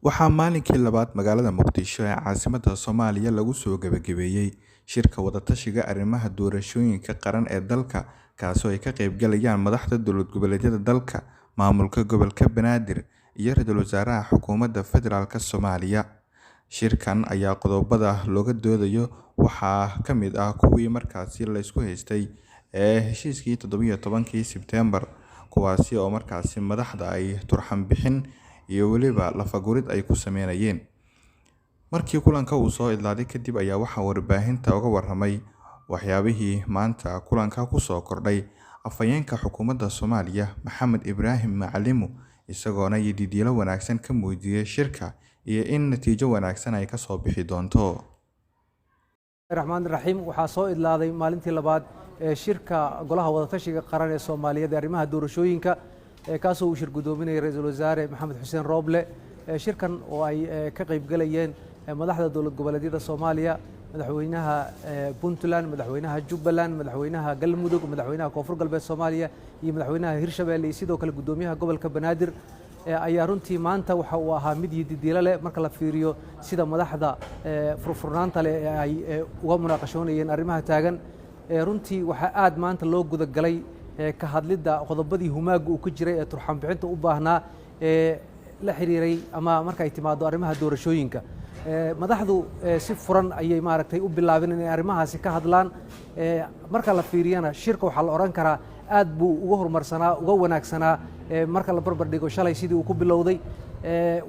Waxaa maalinkii labaad magaalada Muqdisho ee caasimadda Soomaaliya lagu soo gabagabeeyay shirka wada-tashiga arrimaha doorashooyinka qaran ee dalka, kaasoo ay ka qaybgalayaan madaxda dowlad goboleedyada dalka, maamulka gobolka Banaadir, iyo ra'iisul wasaaraha xukuumadda federaalk Soomaaliya. Shirkan ayaa qodobada looga doodayo waxaa ka mid ah kuwii markaasi la isku haystay ee heshiiskii 17kii Sebteembar, kuwaasi oo markaasi madaxda ay turxan bixin iyo weliba lafagurid ay ku sameynayeen. Markii kulanka uu soo idlaaday kadib ayaa waxaa warbaahinta uga warramay waxyaabihii maanta kulanka ku soo kordhay afhayeenka xukuumadda Soomaaliya Maxamed Ibraahim Macalimo, isagoona yididiilo wanaagsan ka muujiyay shirka iyo in natiijo wanaagsan ay ka soo bixi doonto. الرحمن الرحيم waxaa soo idlaaday maalintii labaad ee shirka golaha wada-tashiga qaran ee Soomaaliyeed ee arrimaha doorashooyinka kaasoo uu shir gudoominayay ra'iisul wasaare Maxamed Xuseen Rooble. Shirkan oo ay ka qayb galayeen madaxda dowlad goboleedyada Soomaaliya, madaxweynaha Puntland, madaxweynaha Jubbaland, madaxweynaha Galmudug, madaxweynaha Koonfur Galbeed Soomaaliya iyo madaxweynaha Hirshabelle iyo sidoo kale gudoomiyaha gobolka Banaadir ayaa runtii maanta waxa uu ahaa mid yididiilo leh marka la fiiriyo sida madaxda furfurnaanta leh ay uga munaaqashoonayeen arrimaha taagan. Runtii waxaa aad maanta loo guda galay ka hadlidda qodobadii humaaga uu ku jiray ee turxan bixinta u baahnaa ee la xiriiray ama marka ay timaado arrimaha doorashooyinka. Madaxdu si furan ayay maaragtay u bilaabeen inay arrimahaasi ka hadlaan. Marka la fiiriyana shirka waxaa la oran karaa aad buu uga horumarsanaa, uga wanaagsanaa marka la barbar dhigo shalay sidii uu ku bilowday.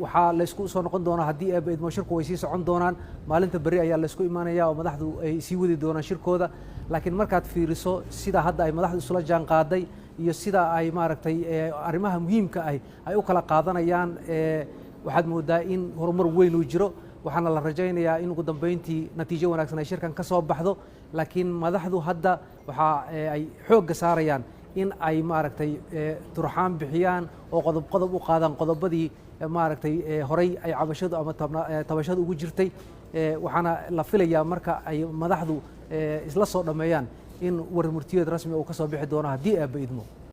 Waxaa la isku soo noqon doonaa haddii eedmo shirku way sii socon doonaan. Maalinta bari ayaa la isku imaanayaa oo madaxdu ay sii wadi doonaan shirkooda. Laakiin markaad fiiriso sida hadda ay madaxdu isula jaan qaaday iyo sida ay maaragtay arrimaha muhiimka ah ay u kala qaadanayaan, waxaad moodaa in horumar weyn uu jiro. waxaana la rajaynayaa in ugu dambeyntii natiijo wanaagsan ay shirkan ka soo baxdo. Laakiin madaxdu hadda waxa ay xoogga saarayaan in ay maaragtay turxaan bixiyaan oo qodob u qaadaan qodobadii maaragtay horey ay cabashadu ama tabashadu ugu jirtay. Waxaana la filayaa marka ay madaxdu isla soo dhameeyaan in warmurtiyeed rasmi uu ka soo bixi doono haddii aaba idmo.